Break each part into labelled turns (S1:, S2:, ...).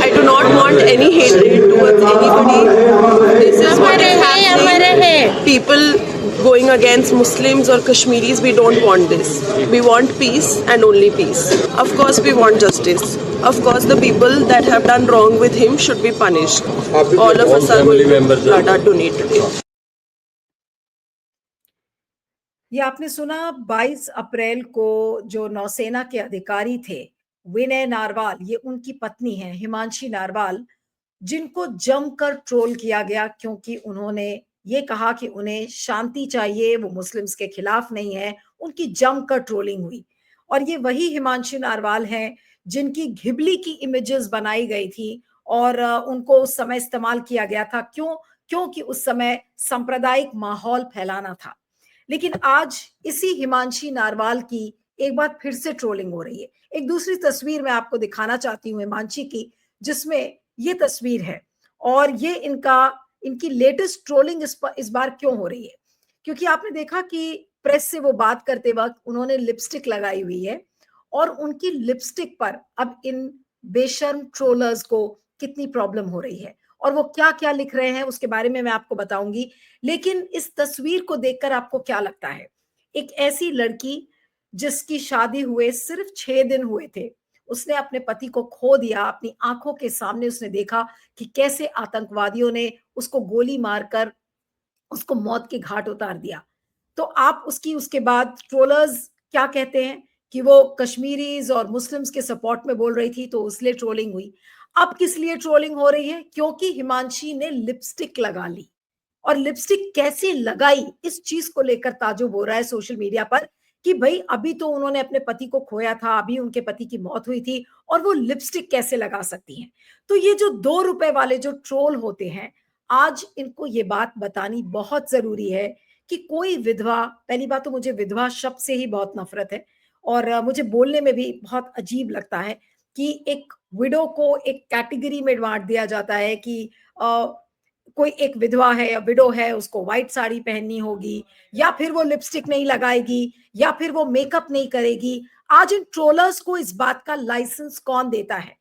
S1: I do not want any hatred towards anybody. This is what is happening. People going against Muslims or Kashmiris, we don't want this. We want peace and only peace. Of course, we want justice. Of course, the people that have done wrong with him should be punished. All of us are going to Lada donate today.
S2: ये आपने सुना 22 अप्रैल को जो नौसेना के अधिकारी थे विनय narwhal, ये उनकी पत्नी है हिमांशी नारवाल, जिनको जमकर ट्रोल किया गया क्योंकि उन्होंने ये कहा कि उन्हें शांति चाहिए, वो मुस्लिम्स के खिलाफ नहीं है। उनकी जमकर ट्रोलिंग हुई और ये वही हिमांशी नारवाल हैं जिनकी घिबली की इमेजेस बनाई गई थी और उनको उस समय इस्तेमाल किया गया था। क्योंकि उस समय सांप्रदायिक माहौल फैलाना था। लेकिन आज इसी हिमांशी नारवाल की एक बार फिर से ट्रोलिंग हो रही है। एक दूसरी तस्वीर मैं आपको दिखाना चाहती हूँ हिमांशी की, जिसमें ये तस्वीर है और ये इनकी लेटेस्ट ट्रोलिंग इस बार क्यों हो रही है, क्योंकि आपने देखा कि प्रेस से वो बात करते वक्त उन्होंने लिपस्टिक लगाई हुई है और उनकी लिपस्टिक पर अब इन बेशर्म ट्रोलर्स को कितनी प्रॉब्लम हो रही है और वो क्या क्या लिख रहे हैं उसके बारे में मैं आपको बताऊंगी। लेकिन इस तस्वीर को देखकर आपको क्या लगता है? एक ऐसी लड़की जिसकी शादी हुए सिर्फ 6 दिन हुए थे, उसने अपने पति को खो दिया। अपनी आंखों के सामने उसने देखा कि कैसे आतंकवादियों ने उसको गोली मारकर उसको मौत के घाट उतार दिया। तो आप उसके बाद ट्रोलर्स क्या कहते हैं कि वो कश्मीरीज और मुस्लिम्स के सपोर्ट में बोल रही थी, तो इसलिए ट्रोलिंग हुई। अब किस लिए ट्रोलिंग हो रही है? क्योंकि हिमांशी ने लिपस्टिक लगा ली। और लिपस्टिक कैसे लगाई, इस चीज को लेकर ताजुब हो रहा है सोशल मीडिया पर कि भाई अभी तो उन्होंने अपने पति को खोया था, अभी उनके पति की मौत हुई थी और वो लिपस्टिक कैसे लगा सकती हैं। तो ये जो 2 रुपए वाले जो ट्रोल होते हैं, आज इनको ये बात बतानी बहुत जरूरी है कि कोई विधवा, पहली बात तो मुझे विधवा शब्द से ही बहुत नफरत है और मुझे बोलने में भी बहुत अजीब लगता है कि एक विडो को एक कैटेगरी में बांट दिया जाता है कि कोई एक विधवा है या विडो है, उसको व्हाइट साड़ी पहननी होगी या फिर वो लिपस्टिक नहीं लगाएगी या फिर वो मेकअप नहीं करेगी। आज इन ट्रोलर्स को इस बात का लाइसेंस कौन देता है?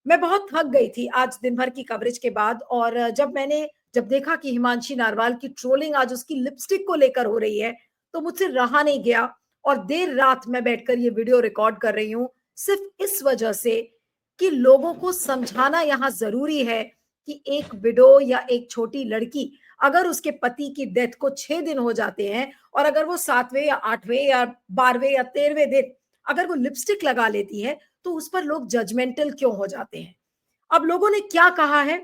S2: मैं बहुत थक गई थी आज दिन भर की कवरेज के बाद और जब देखा कि हिमांशी नारवाल की ट्रोलिंग आज उसकी लिपस्टिक को लेकर हो रही है, तो मुझसे रहा नहीं गया और देर रात मैं बैठकर ये वीडियो रिकॉर्ड कर रही हूँ सिर्फ इस वजह से कि लोगों को समझाना यहाँ जरूरी है कि एक विडो या एक छोटी लड़की, अगर उसके पति की डेथ को 6 दिन हो जाते हैं और अगर वो 7वें या 8वें या 12वें या 13वें दिन अगर वो लिपस्टिक लगा लेती है, तो उस पर लोग जजमेंटल क्यों हो जाते हैं? अब लोगों ने क्या कहा है,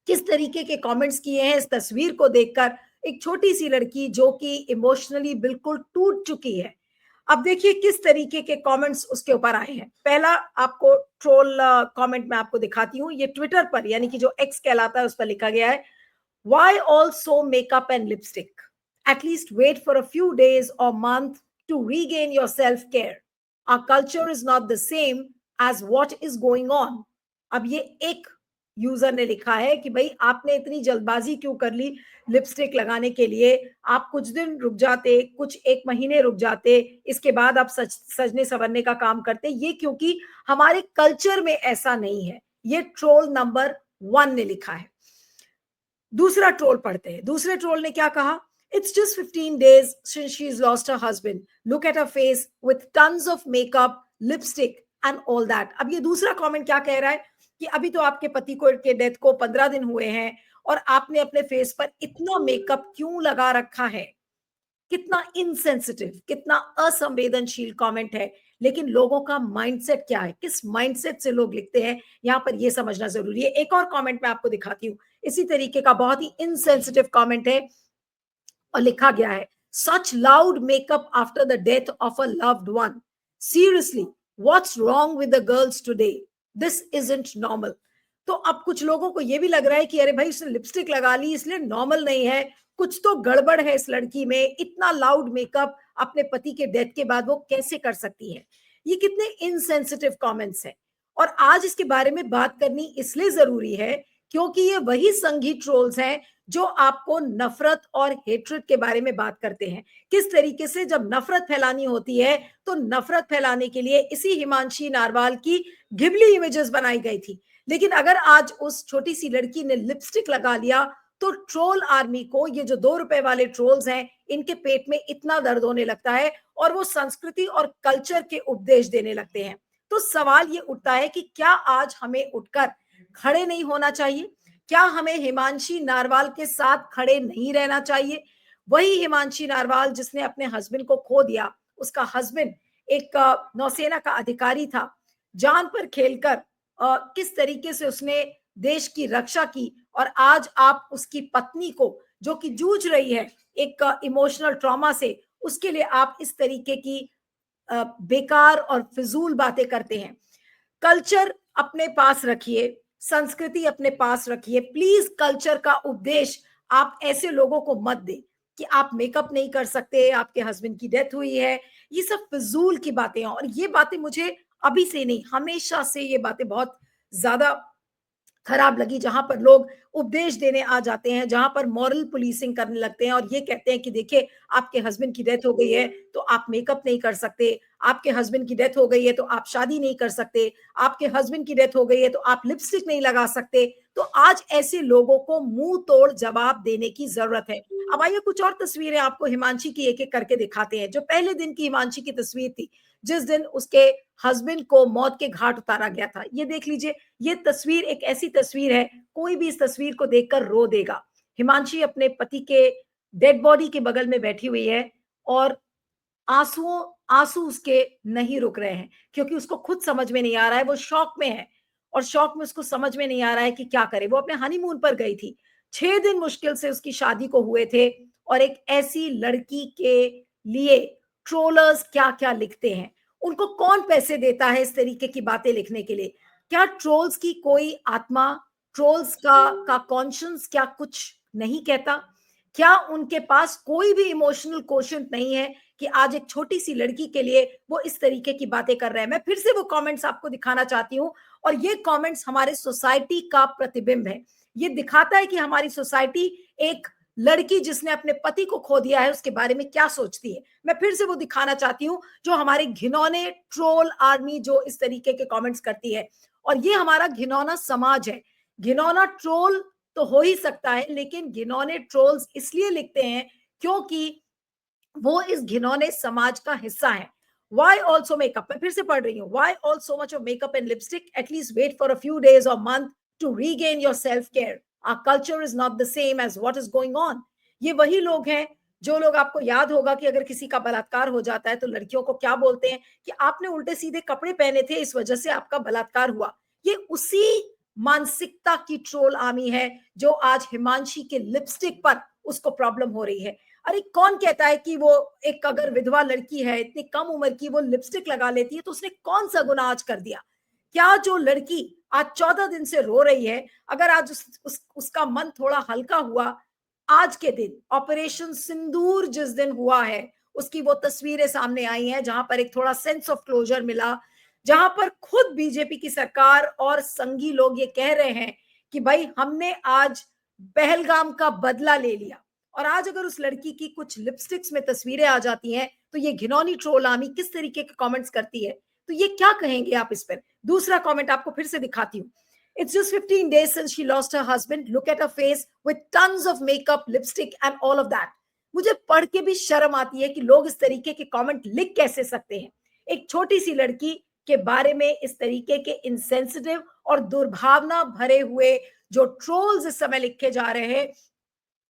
S2: किस तरीके के कमेंट्स किए हैं इस तस्वीर को देखकर, एक छोटी सी लड़की जो कि इमोशनली बिल्कुल टूट चुकी है। अब देखिए किस तरीके के कमेंट्स उसके ऊपर आए हैं। पहला आपको ट्रोल कमेंट मैं आपको दिखाती हूँ। ये ट्विटर पर यानी कि जो एक्स कहलाता है उस पर लिखा गया है, Why also makeup and lipstick? At least wait for a few days or month to regain your self-care. Our culture is not the same as what is going on. अब ये एक यूजर ने लिखा है कि भाई आपने इतनी जल्दबाजी क्यों कर ली लिपस्टिक लगाने के लिए? आप कुछ दिन रुक जाते, कुछ 1 महीने रुक जाते, इसके बाद आप सजने संवरने का काम करते। ये क्योंकि हमारे कल्चर में ऐसा नहीं है। ये ट्रोल नंबर 1 ने लिखा है। दूसरा ट्रोल पढ़ते हैं। दूसरे ट्रोल ने क्या कहा? It's just 15 days since she's lost her husband. Look at her face with tons of makeup, lipstick and all that. अब ये दूसरा कमेंट क्या कह रहा है कि अभी तो आपके पति को के डेथ को 15 दिन हुए हैं और आपने अपने फेस पर इतना मेकअप क्यों लगा रखा है? कितना इनसेंसिटिव, कितना असंवेदनशील कमेंट है। लेकिन लोगों का माइंडसेट क्या है, किस माइंडसेट से लोग लिखते हैं, यहां पर यह समझना जरूरी है। एक और कमेंट मैं आपको दिखाती हूं, इसी तरीके का बहुत ही इनसेंसिटिव कमेंट है और लिखा गया है, such loud makeup after the death of a loved one, seriously what's wrong with the girls today, this isn't normal. तो अब कुछ लोगों को यह भी लग रहा है कि अरे भाई उसने लिपस्टिक लगा ली इसलिए नॉर्मल नहीं है, कुछ तो गड़बड़ है इस लड़की में, इतना लाउड मेकअप अपने पति के डेथ के बाद वो कैसे कर सकती है? ये कितने इनसेंसिटिव कमेंट्स हैं। और आज इसके बारे में बात करनी इसलिए जरूरी है क्योंकि ये वही संघी ट्रोल्स हैं जो आपको नफरत और हेट्रेड के बारे में बात करते हैं। किस तरीके से जब नफरत फैलानी होती है तो नफरत फैलाने के लिए इसी हिमांशी नारवाल की घिबली इमेजेस बनाई गई थी। लेकिन अगर आज उस छोटी सी लड़की ने लिपस्टिक लगा लिया तो ट्रोल आर्मी को, ये जो 2 रुपए वाले ट्रोल्स हैं, इनके पेट में इतना दर्द होने लगता है और वो संस्कृति और कल्चर के उपदेश देने लगते हैं। तो सवाल ये उठता है कि क्या आज हमें उठकर खड़े नहीं होना चाहिए? क्या हमें हिमांशी नारवाल के साथ खड़े नहीं रहना चाहिए? वही हिमांशी नारवाल जिसने अपने हस्बैंड को खो दिया, उसका हस्बैंड एक नौसेना का अधिकारी था, जान पर खेलकर किस तरीके से उसने देश की रक्षा की, और आज आप उसकी पत्नी को, जो कि जूझ रही है एक इमोशनल ट्रॉमा से, उसके लिए आप इस तरीके की बेकार और फिजूल बातें करते हैं। कल्चर अपने पास रखिए, संस्कृति अपने पास रखिए। प्लीज कल्चर का उपदेश आप ऐसे लोगों को मत दें कि आप मेकअप नहीं कर सकते, आपके हस्बैंड की डेथ हुई है। ये सब फिजूल की बातें हैं, और ये बातें मुझे अभी से नहीं, हमेशा से ये बातें बहुत ज्यादा खराब लगी, जहां पर लोग उपदेश देने आ जाते हैं, जहां पर मॉरल पुलिसिंग करने लगते हैं और ये कहते हैं कि देखिए आपके हस्बैंड की डेथ हो गई है तो आप मेकअप नहीं कर सकते, आपके हस्बैंड की डेथ हो गई है तो आप शादी नहीं कर सकते, आपके हस्बैंड की डेथ हो गई है तो आप लिपस्टिक नहीं लगा सकते। तो आज ऐसे लोगों को मुंह तोड़ जवाब देने की जरूरत है। अब आइए कुछ और तस्वीरें आपको हिमांशी की एक एक करके दिखाते हैं। जो पहले दिन की हिमांशी की तस्वीर थी, जिस दिन उसके हस्बैंड को मौत के घाट उतारा गया था, ये देख लीजिए। ये तस्वीर एक ऐसी तस्वीर है, कोई भी इस तस्वीर को देखकर रो देगा। हिमांशी अपने पति के डेड बॉडी के बगल में बैठी हुई है और आंसुओं आंसू उसके नहीं रुक रहे हैं, क्योंकि उसको खुद समझ में नहीं आ रहा है, वो शॉक में है और शॉक में उसको समझ में नहीं आ रहा है कि क्या करे। वो अपने हनीमून पर गई थी, 6 दिन मुश्किल से उसकी शादी को हुए थे, और एक ऐसी लड़की के लिए ट्रोलर्स क्या क्या लिखते हैं। उनको कौन पैसे देता है इस तरीके की बातें लिखने के लिए? क्या ट्रोल्स की कोई आत्मा, ट्रोल्स का कॉन्शियंस क्या कुछ नहीं कहता? क्या उनके पास कोई भी इमोशनल कोशेंट नहीं है कि आज एक छोटी सी लड़की के लिए वो इस तरीके की बातें कर रहे हैं? मैं फिर से वो कमेंट्स आपको दिखाना चाहती हूँ, और ये कमेंट्स हमारे सोसाइटी का प्रतिबिंब है। ये दिखाता है कि हमारी सोसाइटी एक लड़की जिसने अपने पति को खो दिया है उसके बारे में क्या सोचती है। मैं फिर से वो दिखाना चाहती हूँ, जो हमारे घिनौने ट्रोल आर्मी जो इस तरीके के कमेंट्स करती है, और ये हमारा घिनौना समाज है। घिनौना ट्रोल तो हो ही सकता है, लेकिन घिनौने ट्रोल्स इसलिए लिखते हैं क्योंकि वो इस घिनौने समाज का हिस्सा है। Why also makeup? मैं फिर से पढ़ रही हूँ। Why all so much of makeup and lipstick? At least wait for a few days or month to regain your self-care. Our culture is not the same as what is going on. ये वही लोग हैं जो लोग, आपको याद होगा कि अगर किसी का बलात्कार हो जाता है तो लड़कियों को क्या बोलते हैं कि आपने उल्टे सीधे कपड़े पहने थे, इस वजह से आपका बलात्कार हुआ। ये उसी मानसिकता की ट्रोल आर्मी है जो आज हिमांशी के लिपस्टिक पर उसको प्रॉब्लम हो रही है। अरे कौन कहता है कि वो एक अगर विधवा लड़की है, इतनी कम उम्र की, वो लिपस्टिक लगा लेती है तो उसने कौन सा गुनाह आज कर दिया? क्या जो लड़की आज 14 दिन से रो रही है, अगर आज उसका मन थोड़ा हल्का हुआ, आज के दिन ऑपरेशन सिंदूर जिस दिन हुआ है, उसकी वो तस्वीरें सामने आई हैं जहां पर एक थोड़ा सेंस ऑफ क्लोजर मिला, जहां पर खुद बीजेपी की सरकार और संघी लोग ये कह रहे हैं कि भाई हमने आज पहलगाम का बदला ले लिया। और आज अगर उस लड़की की कुछ लिपस्टिक्स में तस्वीरें आ जाती हैं तो ये घिनौनी ट्रोल आर्मी किस तरीके के कमेंट्स करती है, तो ये क्या कहेंगे आप इस पर? दूसरा कमेंट आपको फिर से दिखाती हूँ। It's just 15 days since she lost her husband. Look at her face with tons of makeup, lipstick and all of that. मुझे पढ़ के भी शर्म आती है कि लोग इस तरीके के कमेंट लिख कैसे सकते हैं। एक छोटी सी लड़की के बारे में इस तरीके के इनसेंसिटिव और दुर्भावना भरे हुए जो ट्रोल्स इस समय लिखे जा रहे हैं,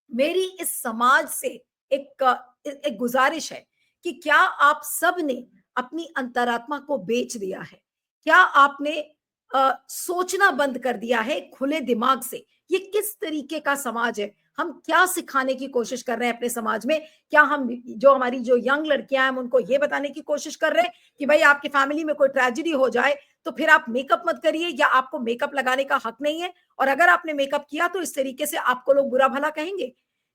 S2: मेरी इस समाज से एक गुजारिश है कि क्या आप सब ने अपनी अंतरात्मा को बेच दिया है? क्या आपने सोचना बंद कर दिया है खुले दिमाग से? ये किस तरीके का समाज है? हम क्या सिखाने की कोशिश कर रहे हैं अपने समाज में? क्या हम जो हमारी जो यंग लड़कियां हैं, हम उनको ये बताने की कोशिश कर रहे हैं कि भाई आपकी फैमिली में कोई ट्रेजेडी हो जाए तो फिर आप मेकअप मत करिए, या आपको मेकअप लगाने का हक नहीं है, और अगर आपने मेकअप किया तो इस तरीके से आपको लोग बुरा भला कहेंगे?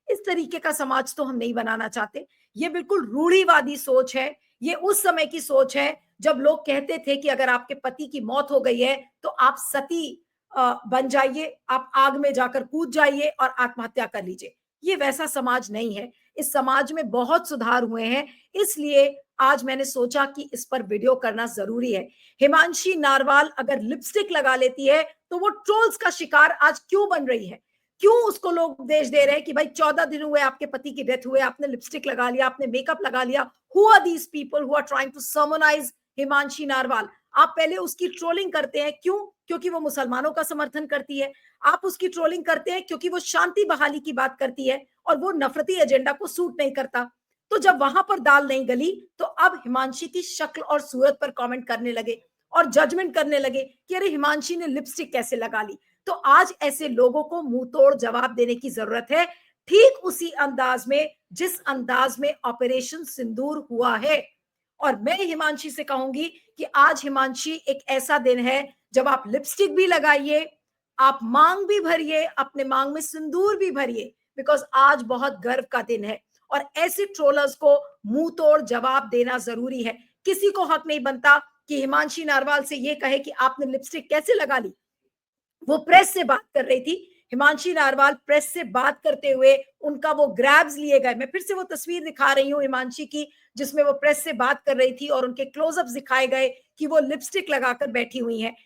S2: इस तरीके का समाज तो हम नहीं बनाना चाहते। ये बिल्कुल रूढ़िवादी सोच है। ये उस समय की सोच है जब लोग कहते थे कि अगर आपके पति की मौत हो गई है तो आप सती बन जाइए, आप आग में जाकर कूद जाइए और आत्महत्या कर लीजिए। ये वैसा समाज नहीं है। इस समाज में बहुत सुधार हुए हैं, इसलिए आज मैंने सोचा कि इस पर वीडियो करना जरूरी है। हिमांशी नारवाल अगर लिपस्टिक लगा लेती है तो वो ट्रोल्स का शिकार आज क्यों बन रही है? क्यों उसको लोग उपदेश दे रहे हैं कि भाई 14 दिन हुए आपके पति की डेथ हुए, आपने लिपस्टिक लगा लिया, आपने मेकअप लगा लिया। Who are these people who are trying to sermonise Himanshi Narwal? आप पहले उसकी ट्रोलिंग करते हैं, क्यों? क्योंकि वो मुसलमानों का समर्थन करती है। आप उसकी ट्रोलिंग करते हैं क्योंकि वो शांति बहाली की बात करती है और वो नफरती एजेंडा को सूट नहीं करता। तो जब वहां पर दाल नहीं गली तो अब हिमांशी की शक्ल और सूरत पर कमेंट करने लगे और जजमेंट करने लगे कि अरे हिमांशी ने लिपस्टिक कैसे लगा ली। तो आज ऐसे लोगों को मुंह तोड़ जवाब देने की जरूरत है, ठीक उसी अंदाज में जिस अंदाज में ऑपरेशन सिंदूर हुआ है। और मैं हिमांशी से कहूंगी कि आज हिमांशी एक ऐसा दिन है जब आप लिपस्टिक भी लगाइए, आप मांग भी भरिए, अपने मांग में सिंदूर भी भरिए, बिकॉज आज बहुत गर्व का दिन है। और ऐसे ट्रोलर्स को मुंह तोड़ जवाब देना जरूरी है। किसी को हक नहीं बनता कि हिमांशी नारवाल से ये कहे कि आपने लिपस्टिक कैसे लगा ली। वो प्रेस से बात कर रही थी, हिमांशी नारवाल प्रेस से बात करते हुए उनका वो ग्रैब्स लिए गए। मैं फिर से वो तस्वीर दिखा रही हूँ हिमांशी की, जिसमें वो प्रेस से बात कर रही थी और उनके क्लोजअप्स दिखाए गए कि वो लिपस्टिक लगाकर बैठी हुई हैं।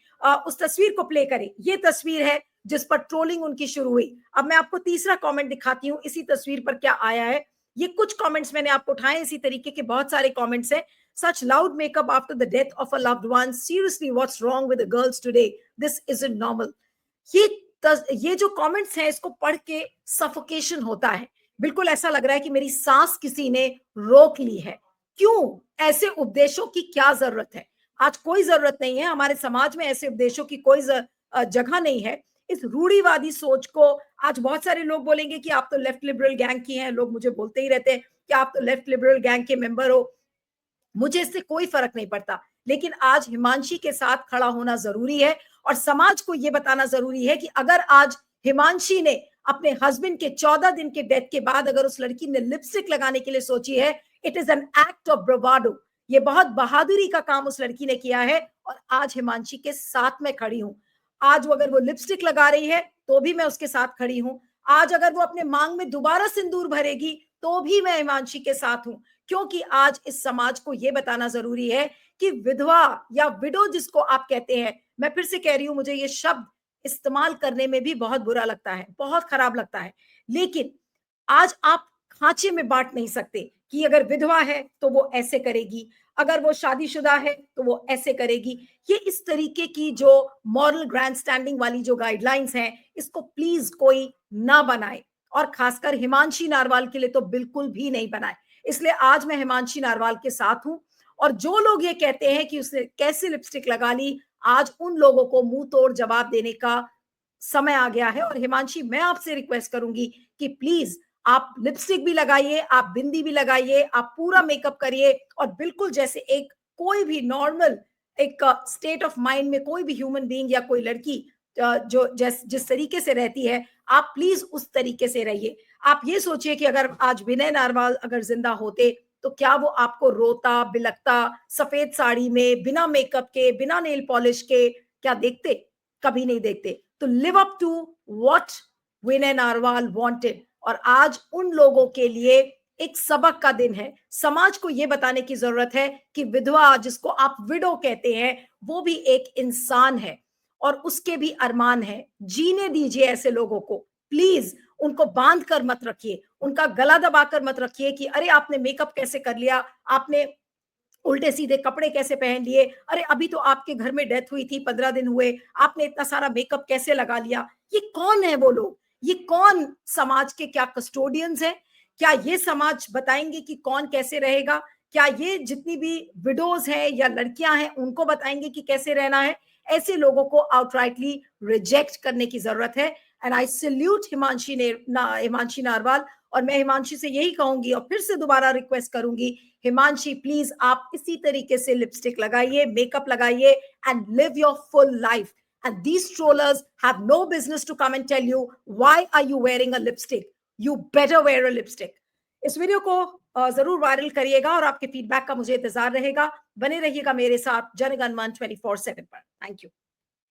S2: उस तस्वीर को प्ले करें। ये तस्वीर है जिस पर ट्रोलिंग उनकी शुरू हुई। अब मैं आपको तीसरा कमेंट दिखाती हूँ इसी तस्वीर पर क्या आया है। ये कुछ कमेंट्स मैंने आपको उठाए, इसी तरीके के बहुत सारे कमेंट्स हैं। Such loud makeup after the death of a loved one. Seriously, what's wrong with the girls today? This isn't normal. ये जो कमेंट्स हैं इसको पढ़ के सफोकेशन होता है। बिल्कुल ऐसा लग रहा है कि मेरी सांस किसी ने रोक ली है। क्यों? ऐसे उपदेशों की क्या जरूरत है? आज कोई जरूरत नहीं है, हमारे समाज में ऐसे उपदेशों की कोई जगह नहीं है। इस रूढ़िवादी सोच को आज बहुत सारे लोग बोलेंगे कि आप तो लेफ्ट लिबरल गैंग की हैं। लोग मुझे बोलते ही रहते हैं कि आप तो लेफ्ट लिबरल गैंग के मेंबर हो। मुझे इससे कोई फर्क नहीं पड़ता, लेकिन आज हिमांशी के साथ खड़ा होना जरूरी है और समाज को यह बताना जरूरी है कि अगर आज हिमांशी ने अपने हस्बैंड के 14 दिन के डेथ के बाद अगर उस लड़की ने लिपस्टिक लगाने के लिए सोची है, it is an act of bravado. ये बहुत बहादुरी का काम उस लड़की ने किया है और आज हिमांशी के साथ में खड़ी हूं। आज अगर वो लिपस्टिक लगा रही है तो भी मैं उसके साथ खड़ी हूं। आज अगर वो अपने मांग में दोबारा सिंदूर भरेगी तो भी मैं हिमांशी के साथ हूं, क्योंकि आज इस समाज को यह बताना जरूरी है कि विधवा या विडो जिसको आप कहते हैं, मैं फिर से कह रही हूं, मुझे ये शब्द इस्तेमाल करने में भी बहुत बुरा लगता है, बहुत खराब लगता है, लेकिन आज आप खांचे में बांट नहीं सकते कि अगर विधवा है तो वो ऐसे करेगी, अगर वो शादीशुदा है तो वो ऐसे करेगी। ये इस तरीके की जो मॉरल ग्रैंड स्टैंडिंग वाली जो गाइडलाइंस हैं, इसको प्लीज कोई ना बनाए और खासकर हिमांशी नारवाल के लिए तो बिल्कुल भी नहीं बनाए। इसलिए आज मैं हिमांशी नारवाल के साथ हूं और जो लोग ये कहते हैं कि उसने कैसे लिपस्टिक लगा ली, आज उन लोगों को मुंह तोड़ जवाब देने का समय आ गया है। और हिमांशी, मैं आपसे रिक्वेस्ट करूंगी कि प्लीज आप लिपस्टिक भी लगाइए, आप बिंदी भी लगाइए, आप पूरा मेकअप करिए और बिल्कुल जैसे एक कोई भी नॉर्मल एक स्टेट ऑफ माइंड में कोई भी ह्यूमन बीइंग या कोई लड़की जो जिस तरीके से रहती है, आप प्लीज उस तरीके से रहिए। आप ये सोचिए कि अगर आज विनय नारवाल अगर जिंदा होते तो क्या वो आपको रोता बिलकता सफेद साड़ी में बिना मेकअप के बिना नेल पॉलिश के क्या देखते? कभी नहीं देखते। तो live up to what Vinay Narwal wanted. और आज उन लोगों के लिए एक सबक का दिन है। समाज को यह बताने की जरूरत है कि विधवा, जिसको आप विडो कहते हैं, वो भी एक इंसान है और उसके भी अरमान है। जीने दीजिए ऐसे लोगों को, प्लीज उनको बांध कर मत रखिए, उनका गला दबाकर मत रखिए कि अरे आपने मेकअप कैसे कर लिया, आपने उल्टे सीधे कपड़े कैसे पहन लिए, अरे अभी तो आपके घर में डेथ हुई थी, 15 दिन हुए, आपने इतना सारा मेकअप कैसे लगा लिया। ये कौन है वो लोग? ये कौन समाज के क्या कस्टोडियंस हैं? क्या ये समाज बताएंगे कि कौन कैसे रहेगा? क्या ये जितनी भी विडोज हैं या लड़कियां हैं उनको बताएंगे कि कैसे रहना है? ऐसे लोगों को आउटराइटली रिजेक्ट करने की जरूरत है। And I salute Himanshi Narwal. और मैं हिमांशी से यही कहूंगी और फिर से दोबारा रिक्वेस्ट करूंगी, हिमांशी प्लीज आप इसी तरीके से लिपस्टिक लगाइए, मेकअप लगाइए and live your full life. And these trollers have no business to come and tell you, why are you wearing a lipstick? You better wear a lipstick. इस video को जरूर viral करिएगा और आपके feedback का मुझे इंतजार रहेगा। बने रहिएगा मेरे साथ जनगण मन 24/7 पर। Thank you.